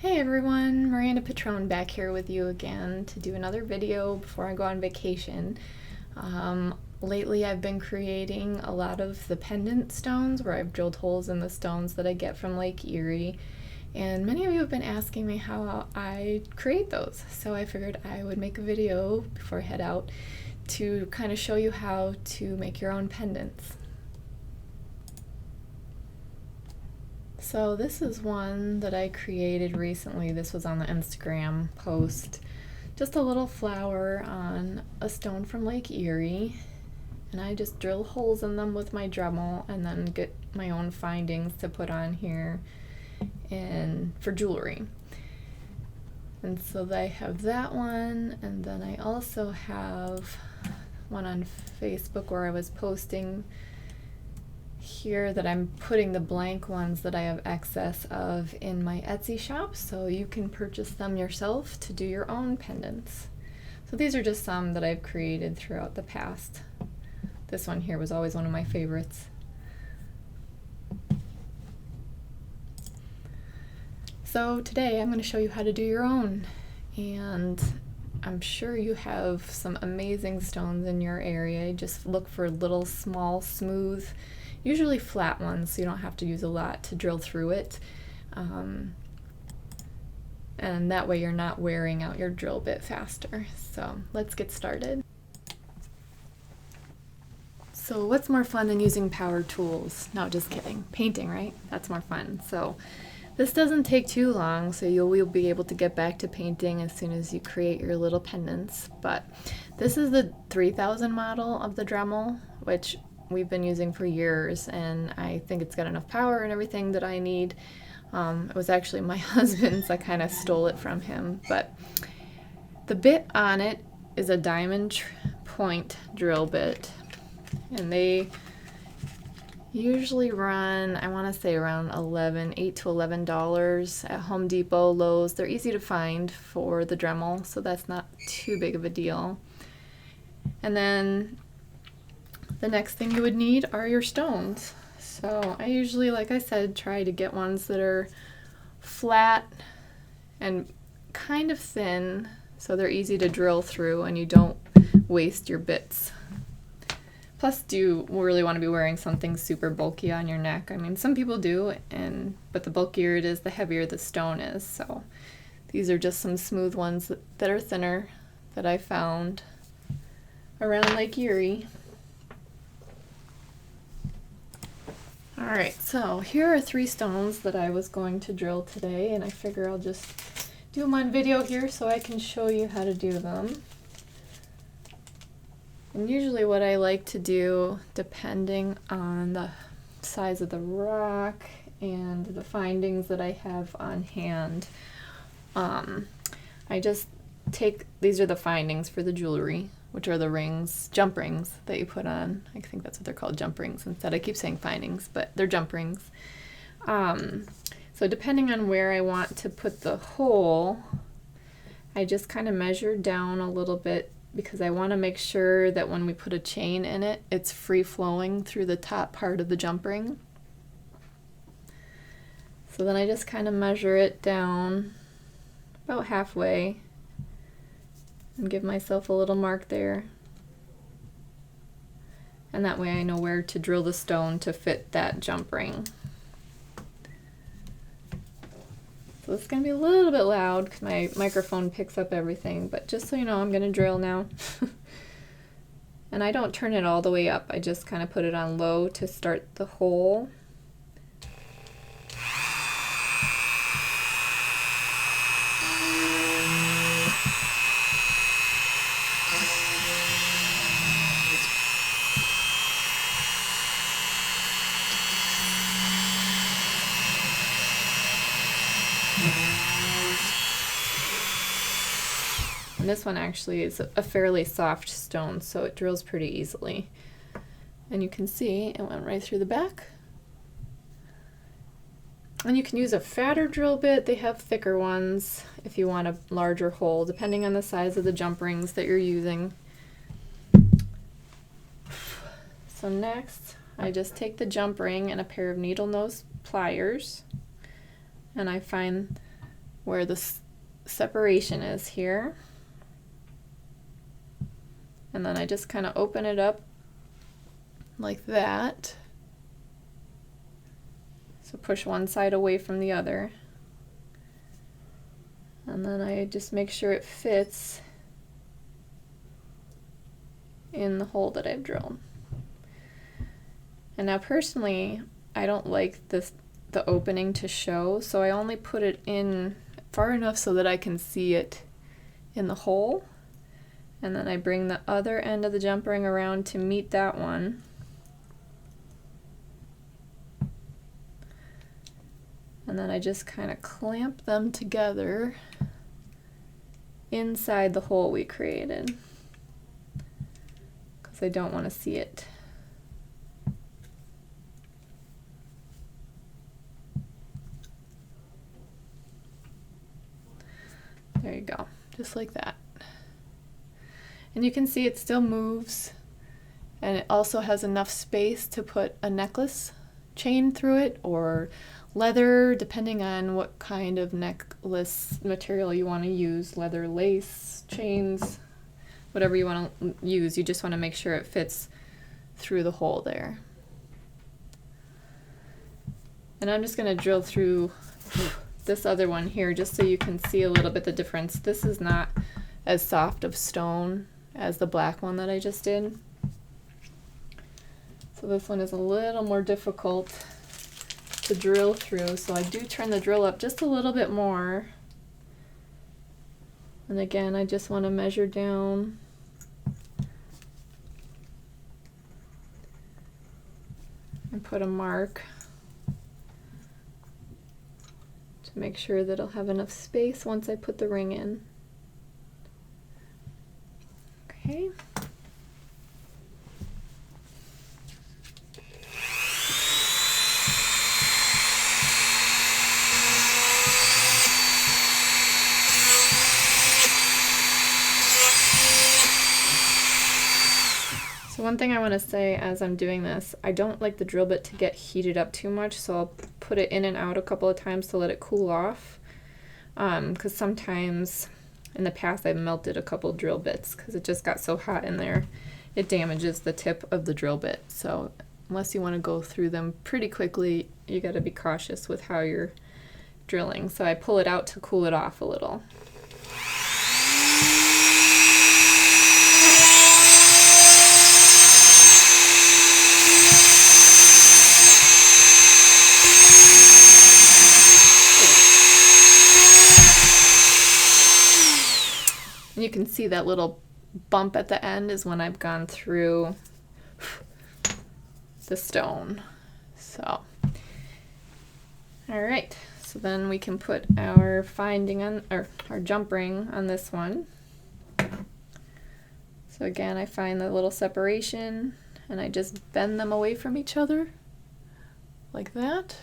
Hey everyone, Miranda Pitrone back here with you again to do another video before I go on vacation. Lately I've been creating a lot of the pendant stones where I've drilled holes in the stones that I get from Lake Erie, and many of you have been asking me how I create those, so I figured I would make a video before I head out to kind of show you how to make your own pendants. So this is one that I created recently. This was on the Instagram post. Just a little flower on a stone from Lake Erie. And I just drill holes in them with my Dremel and then get my own findings to put on here and for jewelry. And so I have that one, and then I also have one on Facebook where I was posting here that I'm putting the blank ones that I have excess of in my Etsy shop, so you can purchase them yourself to do your own pendants. So these are just some that I've created throughout the past. This one here was always one of my favorites. So today I'm going to show you how to do your own, and I'm sure you have some amazing stones in your area. Just look for little small smooth, usually flat ones, so you don't have to use a lot to drill through it. And that way you're not wearing out your drill bit faster. So let's get started. So what's more fun than using power tools? No, just kidding. Painting, right? That's more fun. So this doesn't take too long, so you'll be able to get back to painting as soon as you create your little pendants. But this is the 3000 model of the Dremel, which we've been using for years, and I think it's got enough power and everything that I need. It was actually my husband's. I kind of stole it from him, but the bit on it is a diamond point drill bit, and they usually run, I want to say around $8 to $11 at Home Depot, Lowe's. They're easy to find for the Dremel, so that's not too big of a deal. And then the next thing you would need are your stones. So I usually, like I said, try to get ones that are flat and kind of thin, so they're easy to drill through and you don't waste your bits. Plus, do you really want to be wearing something super bulky on your neck? I mean, some people do, but the bulkier it is, the heavier the stone is. So these are just some smooth ones that are thinner that I found around Lake Erie. Alright, so here are 3 stones that I was going to drill today, and I figure I'll just do them on video here so I can show you how to do them. And usually what I like to do, depending on the size of the rock and the findings that I have on hand, I just take, these are the findings for the jewelry, which are the rings, jump rings that you put on. I think that's what they're called, jump rings instead. I keep saying findings, but they're jump rings. So depending on where I want to put the hole, I just kind of measure down a little bit because I want to make sure that when we put a chain in it, it's free flowing through the top part of the jump ring. So then I just kind of measure it down about halfway and give myself a little mark there. And that way I know where to drill the stone to fit that jump ring. So it's going to be a little bit loud because my microphone picks up everything, but just so you know, I'm going to drill now. And I don't turn it all the way up, I just kind of put it on low to start the hole. And this one actually is a fairly soft stone, so it drills pretty easily. And you can see it went right through the back. And you can use a fatter drill bit. They have thicker ones if you want a larger hole, depending on the size of the jump rings that you're using. So next, I just take the jump ring and a pair of needle nose pliers, and I find where the separation is here. And then I just kind of open it up like that. So push one side away from the other. And then I just make sure it fits in the hole that I've drilled. And now personally, I don't like the opening to show, so I only put it in far enough so that I can see it in the hole. And then I bring the other end of the jump ring around to meet that one. And then I just kind of clamp them together inside the hole we created, because I don't want to see it. There you go, just like that. And you can see it still moves, and it also has enough space to put a necklace chain through it, or leather, depending on what kind of necklace material you want to use. Leather, lace, chains, whatever you want to use. You just want to make sure it fits through the hole there. And I'm just going to drill through this other one here just so you can see a little bit the difference. This is not as soft of stone as the black one that I just did. So this one is a little more difficult to drill through, so I do turn the drill up just a little bit more. And again, I just want to measure down and put a mark to make sure that I'll have enough space once I put the ring in. Okay. So one thing I want to say as I'm doing this, I don't like the drill bit to get heated up too much, so I'll put it in and out a couple of times to let it cool off. Because sometimes in the past I've melted a couple drill bits because it just got so hot in there. It damages the tip of the drill bit. So unless you want to go through them pretty quickly, you got to be cautious with how you're drilling. So I pull it out to cool it off a little. And you can see that little bump at the end is when I've gone through the stone. So, all right, so then we can put our finding on, or our jump ring on this one. So again, I find the little separation and I just bend them away from each other like that.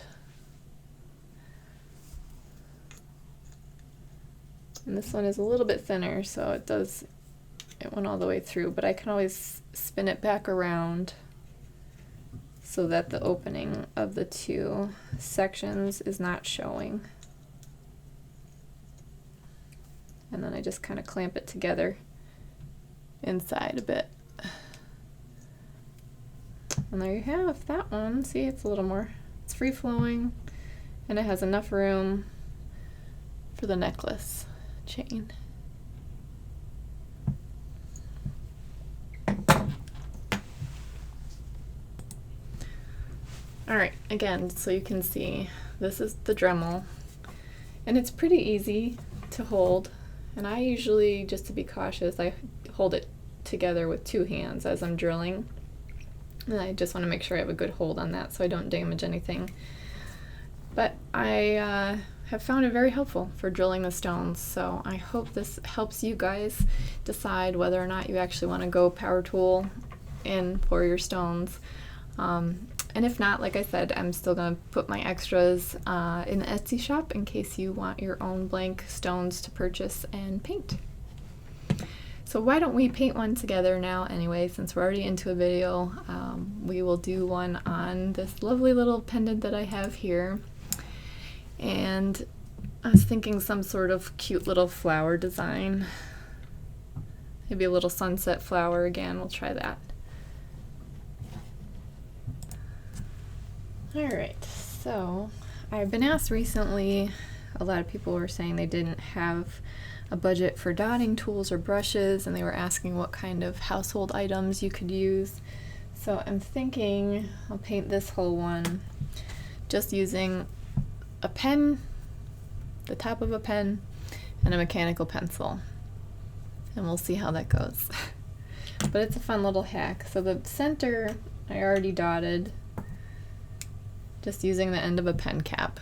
And this one is a little bit thinner, so it went all the way through, but I can always spin it back around so that the opening of the two sections is not showing. And then I just kind of clamp it together inside a bit. And there you have that one. See, it's a little more, it's free flowing, and it has enough room for the necklace chain. Alright, again, so you can see, this is the Dremel, and it's pretty easy to hold, and I usually, just to be cautious, I hold it together with two hands as I'm drilling, and I just want to make sure I have a good hold on that so I don't damage anything. But I have found it very helpful for drilling the stones, so I hope this helps you guys decide whether or not you actually want to go power tool in for your stones. And if not, like I said, I'm still going to put my extras in the Etsy shop in case you want your own blank stones to purchase and paint. So why don't we paint one together now anyway, since we're already into a video. We will do one on this lovely little pendant that I have here. And I was thinking some sort of cute little flower design. Maybe a little sunset flower again. We'll try that. Alright, so I've been asked recently, a lot of people were saying they didn't have a budget for dotting tools or brushes, and they were asking what kind of household items you could use. So I'm thinking I'll paint this whole one just using a pen, the top of a pen, and a mechanical pencil. And we'll see how that goes. But it's a fun little hack. So the center I already dotted, just using the end of a pen cap.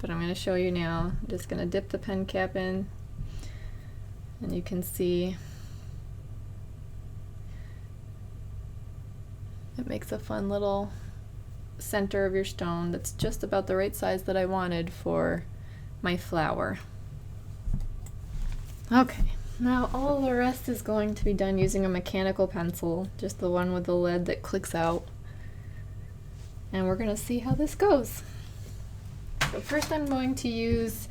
But I'm going to show you now. I'm just going to dip the pen cap in, and you can see it makes a fun little center of your stone that's just about the right size that I wanted for my flower. Okay, now all the rest is going to be done using a mechanical pencil, just the one with the lead that clicks out. And we're going to see how this goes. So first I'm going to use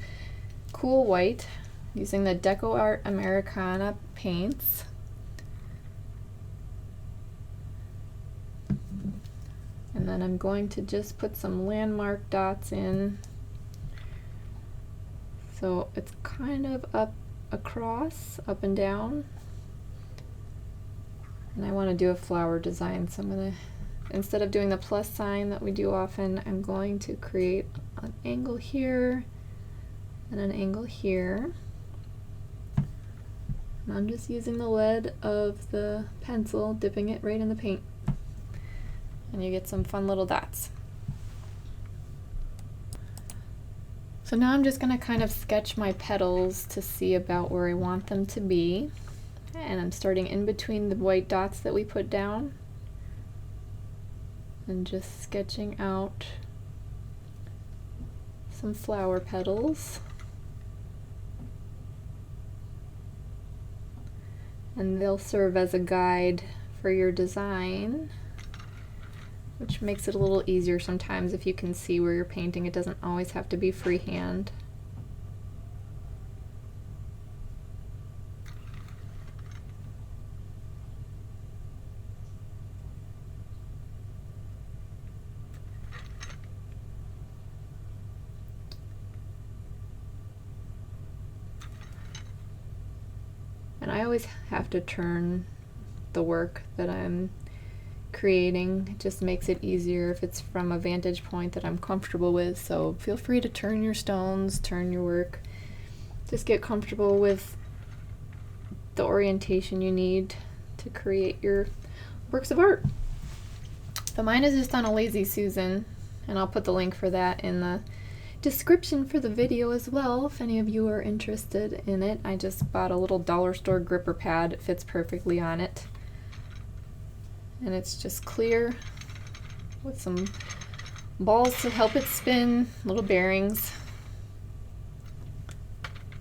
Cool White using the Decoart Americana paints. And then I'm going to just put some landmark dots in. So it's kind of up across, up and down. And I want to do a flower design, so I'm going to, instead of doing the plus sign that we do often, I'm going to create an angle here and an angle here. And I'm just using the lead of the pencil, dipping it right in the paint. And you get some fun little dots. So now I'm just going to kind of sketch my petals to see about where I want them to be. And I'm starting in between the white dots that we put down. And just sketching out some flower petals. And they'll serve as a guide for your design, which makes it a little easier sometimes if you can see where you're painting. It doesn't always have to be freehand. And I always have to turn the work that I'm creating. It just makes it easier if it's from a vantage point that I'm comfortable with. So feel free to turn your stones, turn your work. Just get comfortable with the orientation you need to create your works of art. So mine is just on a Lazy Susan, and I'll put the link for that in the description for the video as well if any of you are interested in it. I just bought a little dollar store gripper pad. It fits perfectly on it. And it's just clear with some balls to help it spin, little bearings.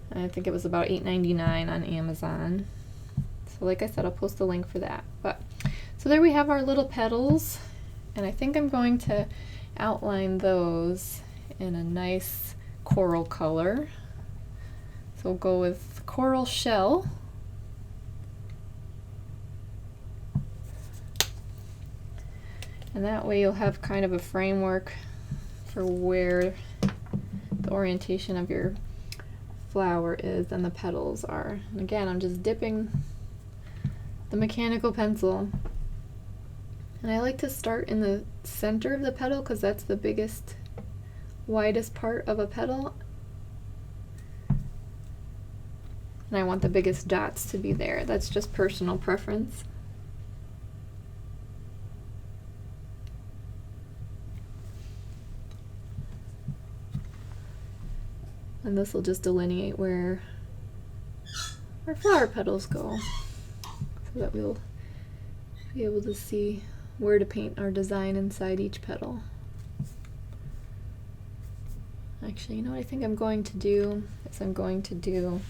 And I think it was about $8.99 on Amazon. So like I said, I'll post the link for that. But so there we have our little petals, and I think I'm going to outline those in a nice coral color. So we'll go with coral shell. And that way you'll have kind of a framework for where the orientation of your flower is and the petals are. And again, I'm just dipping the mechanical pencil. And I like to start in the center of the petal because that's the biggest, widest part of a petal. And I want the biggest dots to be there. That's just personal preference. And this will just delineate where our flower petals go, so that we'll be able to see where to paint our design inside each petal. Actually, you know what I think I'm going to do is I'm going to do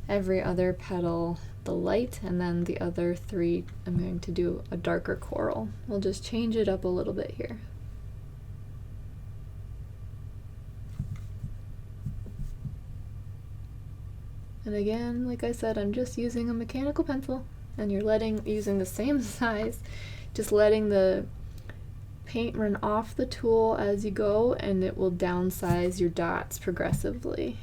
every other petal the light, and then the other three I'm going to do a darker coral. We'll just change it up a little bit here. And again, like I said, I'm just using a mechanical pencil, and you're using the same size, just letting the paint run off the tool as you go, and it will downsize your dots progressively.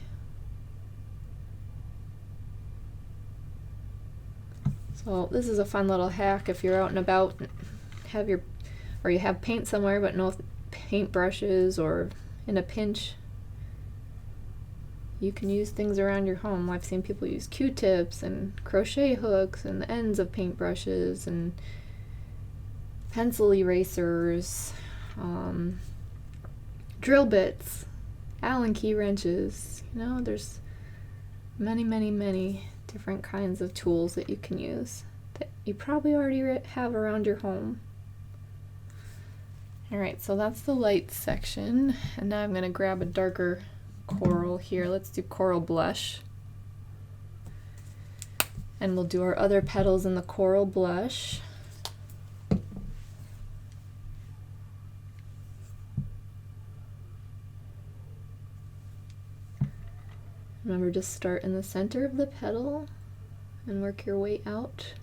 So this is a fun little hack if you're out and about, or you have paint somewhere but no paint brushes, or in a pinch, you can use things around your home. I've seen people use Q-tips and crochet hooks and the ends of paintbrushes and pencil erasers, drill bits, Allen key wrenches. You know, there's many different kinds of tools that you can use that you probably already have around your home. Alright, so that's the light section, and now I'm going to grab a darker coral here. Let's do coral blush. And we'll do our other petals in the coral blush. Remember to start in the center of the petal and work your way out.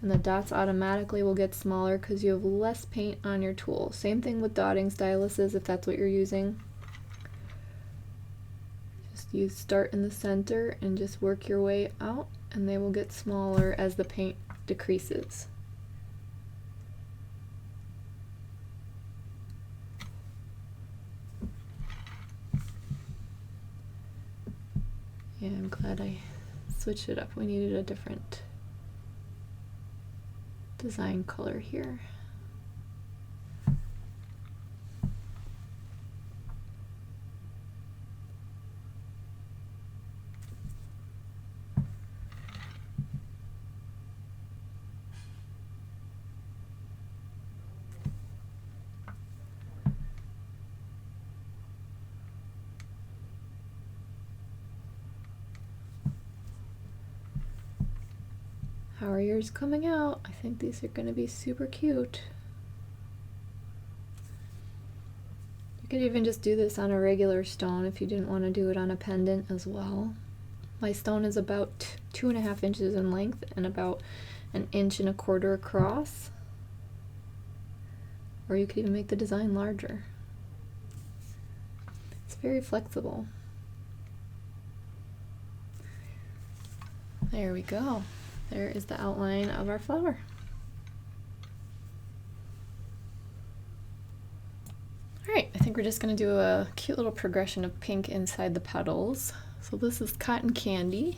And the dots automatically will get smaller because you have less paint on your tool. Same thing with dotting styluses if that's what you're using. You start in the center and just work your way out, and they will get smaller as the paint decreases. Yeah, I'm glad I switched it up. We needed a different design color here. How are yours coming out? I think these are going to be super cute. You could even just do this on a regular stone if you didn't want to do it on a pendant as well. My stone is about 2.5 inches in length and about 1.25 inches across. Or you could even make the design larger. It's very flexible. There we go. There is the outline of our flower. Alright, I think we're just going to do a cute little progression of pink inside the petals. So this is cotton candy.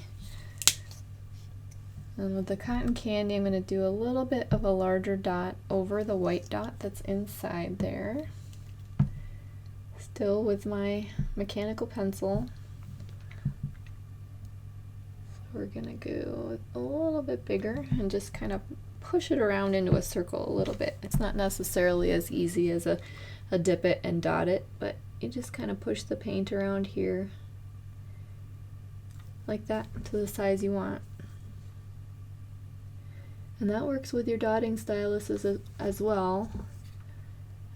And with the cotton candy, I'm going to do a little bit of a larger dot over the white dot that's inside there. Still with my mechanical pencil. We're gonna go a little bit bigger and just kind of push it around into a circle a little bit. It's not necessarily as easy as a dip it and dot it, but you just kind of push the paint around here like that to the size you want. And that works with your dotting stylus as well.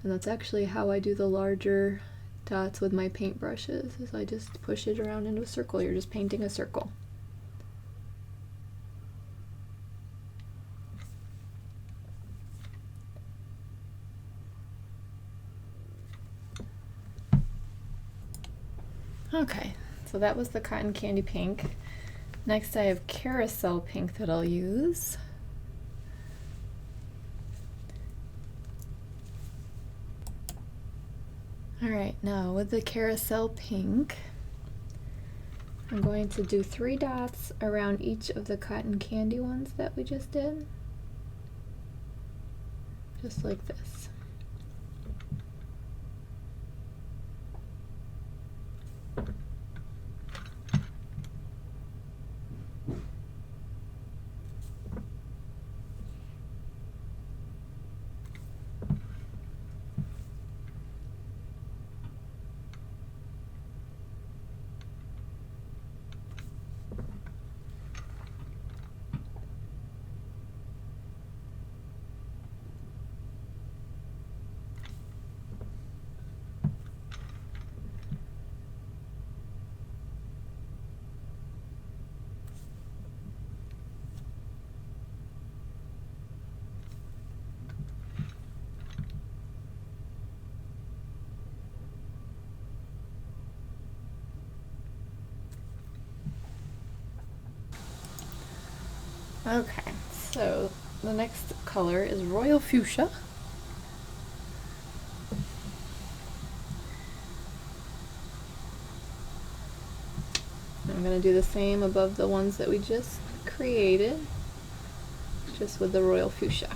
And that's actually how I do the larger dots with my paintbrushes, is I just push it around into a circle. You're just painting a circle. Okay, so that was the cotton candy pink. Next I have carousel pink that I'll use. Alright, now with the carousel pink, I'm going to do 3 dots around each of the cotton candy ones that we just did. Just like this. Okay, so the next color is Royal Fuchsia. I'm going to do the same above the ones that we just created, just with the Royal Fuchsia.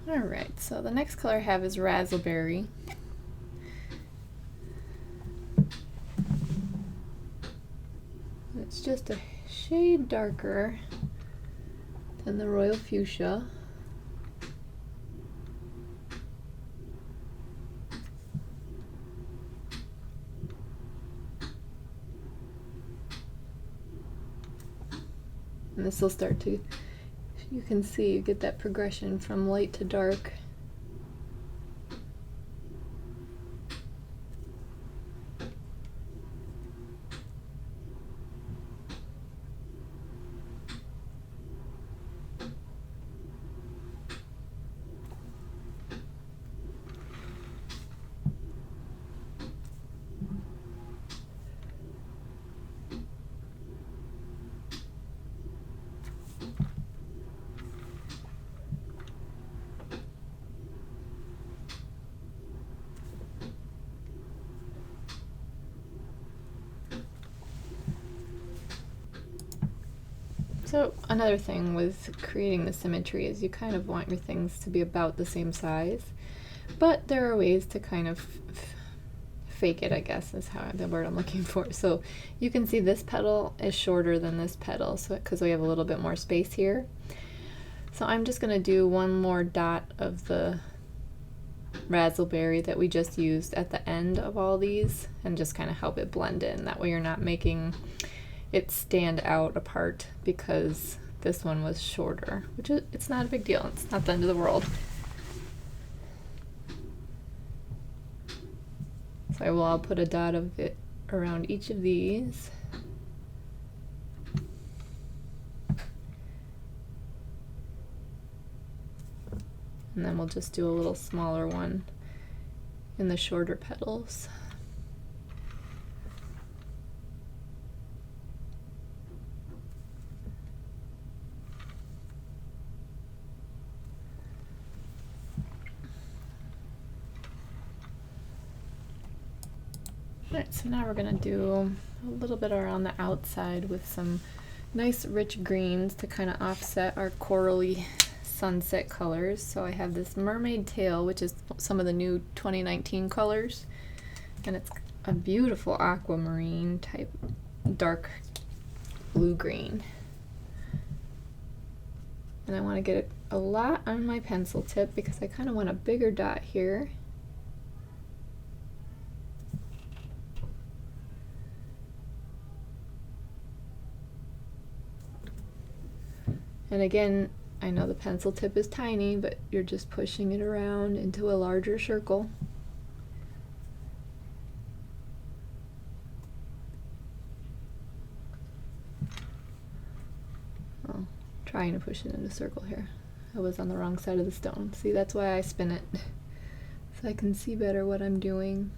Alright, so the next color I have is Razzleberry. It's just a shade darker than the Royal Fuchsia. And this will start to, you can see, you get that progression from light to dark. So another thing with creating the symmetry is you kind of want your things to be about the same size, but there are ways to kind of fake it, I guess is how the word I'm looking for. So you can see this petal is shorter than this petal, so because we have a little bit more space here. So I'm just going to do one more dot of the razzleberry that we just used at the end of all these and just kind of help it blend in. That way you're not making it stand out apart because this one was shorter, which is, it's not a big deal. It's not the end of the world. So I will all put a dot of it around each of these. And then we'll just do a little smaller one in the shorter petals. Alright, so now we're going to do a little bit around the outside with some nice rich greens to kind of offset our corally sunset colors. So I have this Mermaid Teal, which is some of the new 2019 colors, and it's a beautiful aquamarine type dark blue green. And I want to get a lot on my pencil tip because I kind of want a bigger dot here. And again, I know the pencil tip is tiny, but you're just pushing it around into a larger circle. Oh, trying to push it in a circle here. I was on the wrong side of the stone. See, that's why I spin it, so I can see better what I'm doing.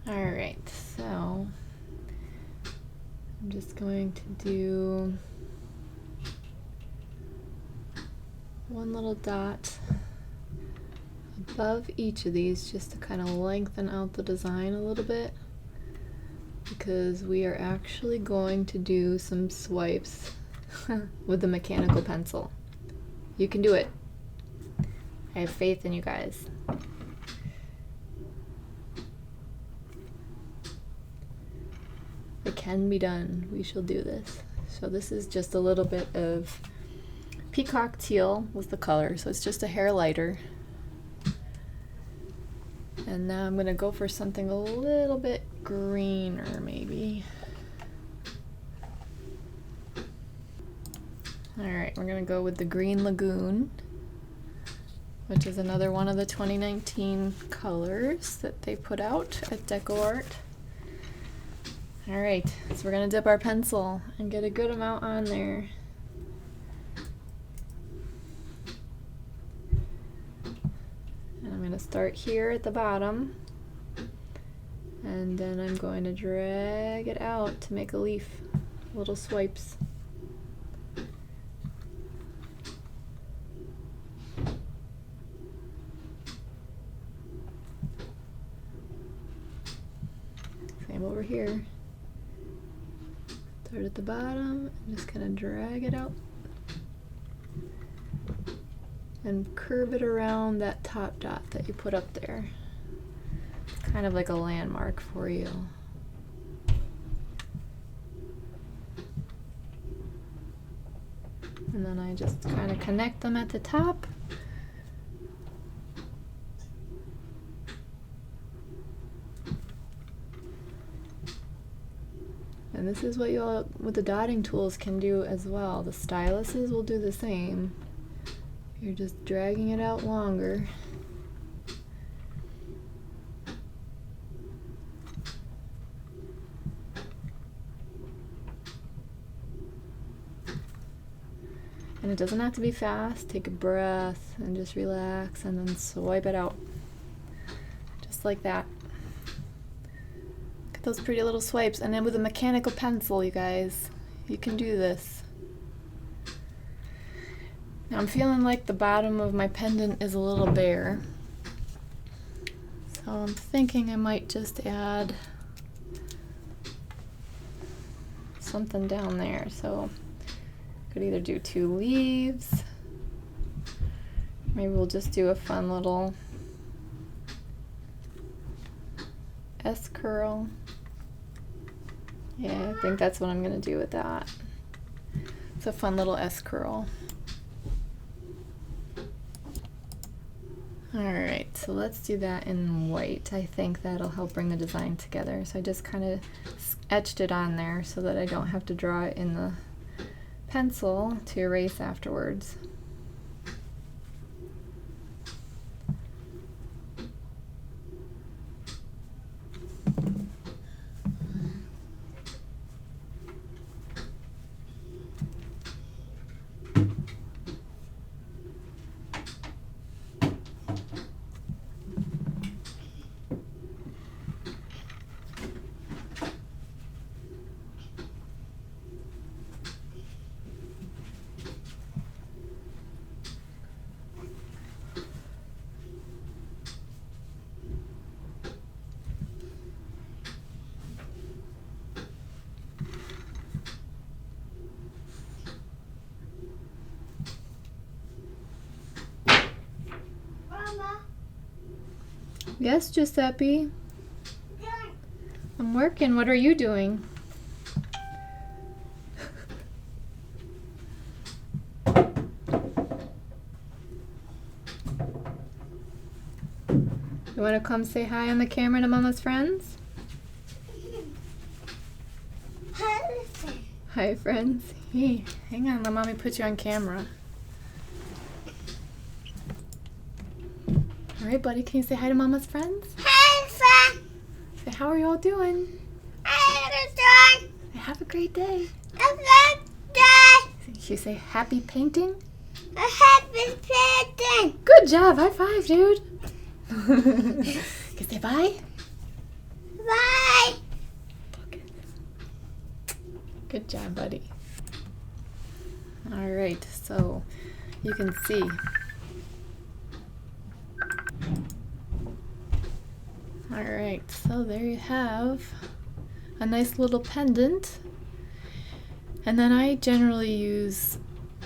Alright, so I'm just going to do one little dot above each of these just to kind of lengthen out the design a little bit. because we are actually going to do some swipes with the mechanical pencil. You can do it. I have faith in you guys. It can be done. We shall do this. So this is just a little bit of Peacock Teal was the color, so it's just a hair lighter. And now I'm gonna go for something a little bit greener, maybe. Alright, we're gonna go with the green Lagoon, which is another one of the 2019 colors that they put out at Decoart. Alright, so we're gonna dip our pencil and get a good amount on there. And I'm gonna start here at the bottom, and then I'm going to drag it out to make a leaf, little swipes. Same over here. Start at the bottom and just kind of drag it out and curve it around that top dot that you put up there. It's kind of like a landmark for you. And then I just kind of connect them at the top. And this is what you'll, with the dotting tools, can do as well. The styluses will do the same. You're just dragging it out longer. And it doesn't have to be fast. Take a breath and just relax and then swipe it out. Just like that. Those pretty little swipes, and then with a mechanical pencil, you guys, you can do this. Now I'm feeling like the bottom of my pendant is a little bare, so I'm thinking I might just add something down there. So I could either do 2 leaves, maybe we'll just do a fun little S curl. Yeah, I think that's what I'm gonna do with that. It's a fun little S curl. Alright, so let's do that in white. I think that'll help bring the design together. So I just kind of etched it on there so that I don't have to draw it in the pencil to erase afterwards. Yes, Giuseppe? I'm working. What are you doing? You want to come say hi on the camera to Mama's friends? Hi, friends. Hey, hang on. Let Mommy put you on camera. All right, buddy. Can you say hi to Mama's friends? Hi, friend. Say, how are you all doing? Hi, Say, have a great day. Have a day. Should you say happy painting? A happy painting. Good job. High five, dude. Can you say bye? Bye. Good job, buddy. All right, so you can see. All right, so there you have a nice little pendant. And then I generally use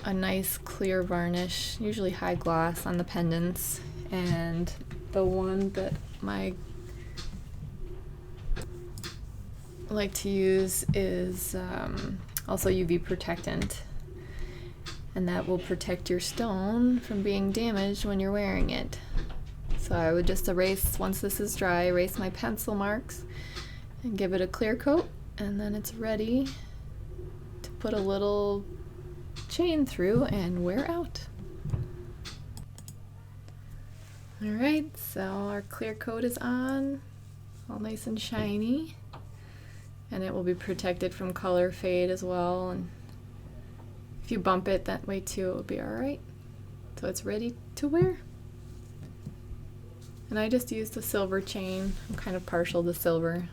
a nice clear varnish, usually high gloss, on the pendants. And the one that I like to use is also UV protectant, and that will protect your stone from being damaged when you're wearing it. So I would just erase, once this is dry, erase my pencil marks and give it a clear coat, and then it's ready to put a little chain through and wear out. Alright, so our clear coat is on, all nice and shiny, and it will be protected from color fade as well, and if you bump it that way too, it will be alright. So it's ready to wear. And I just used a silver chain. I'm kind of partial to silver.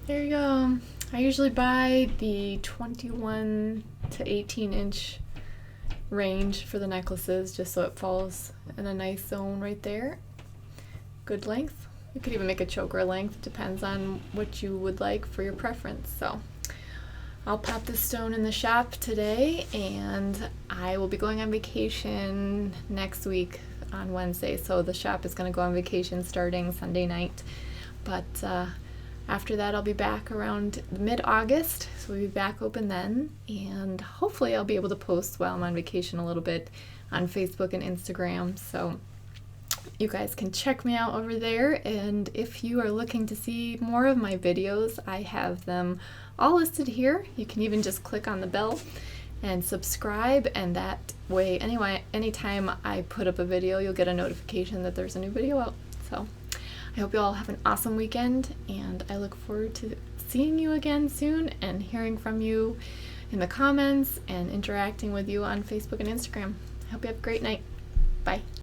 There you go. I usually buy the 21 to 18 inch range for the necklaces, just so it falls in a nice zone right there. Good length. You could even make a choker length, depends on what you would like for your preference. So I'll pop this stone in the shop today, and I will be going on vacation next week on Wednesday. So the shop is going to go on vacation starting Sunday night. But after that, I'll be back around mid-August. So we'll be back open then. And hopefully I'll be able to post while I'm on vacation a little bit on Facebook and Instagram. So you guys can check me out over there, and if you are looking to see more of my videos, I have them all listed here. You can even just click on the bell and subscribe, and that way anytime I put up a video, you'll get a notification that there's a new video out. So I hope you all have an awesome weekend, and I look forward to seeing you again soon and hearing from you in the comments and interacting with you on Facebook and Instagram. I hope you have a great night. Bye.